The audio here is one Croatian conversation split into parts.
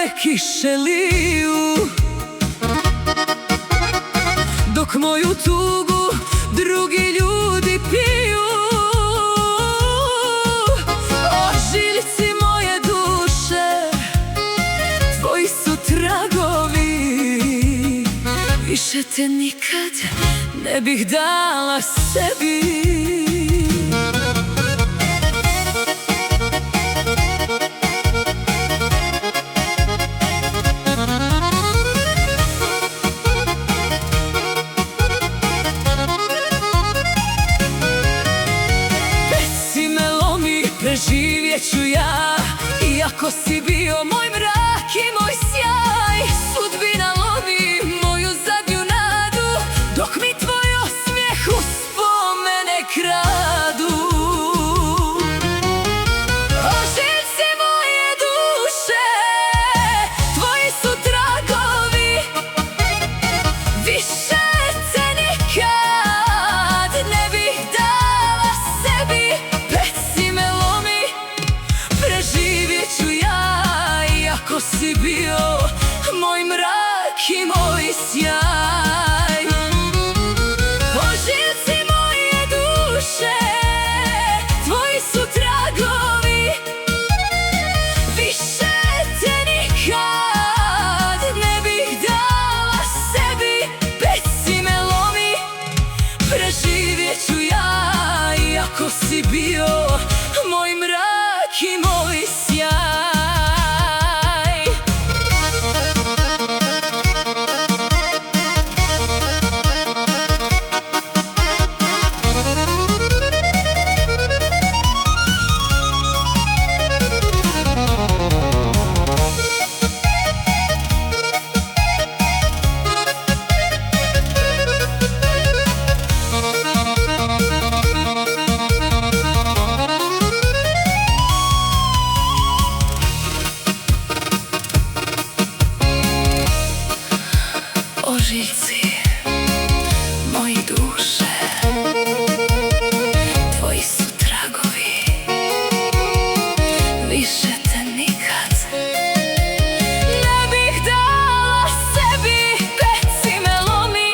male kiše liju, dok moju tugu drugi ljudi piju. Ožiljci moje duše, tvoji su tragovi, više te nikad ne bih dala sebi. Preživjet ću ja, iako si bio moj mrak i moj sjaj. Sudbina lomi moju zadnju nadu, dok mi tvoj osmijeh uspomene kradu. Ožiljci moje duše, tvoji su tragovi, više te nikad ne bih dala sebi. Ako si bio moj mrak i moj sjaj. Ožiljci moje duše, tvoji su tragovi, više te nikad ne bih dala sebi. Peci me lomi, preživjet ću ja, iako si bio moj mrak i moj sjaj. Ožiljci moji duše, tvoji su tragovi, više te nikad ne bih dala sebi. Peci me lomi,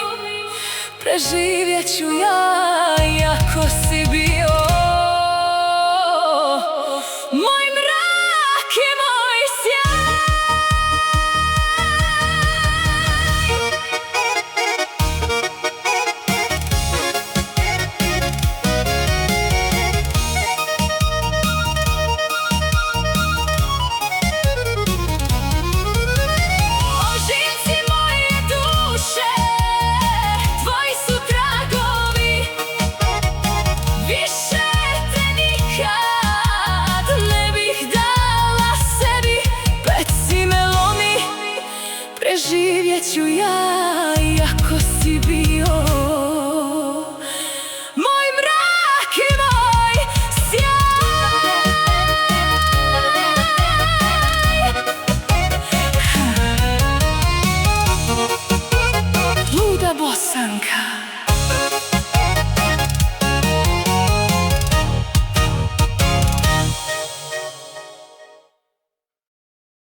preživjet ću ja, iako si bio moj mrak i moj sjaj. Preživjet ću ja, iako si bio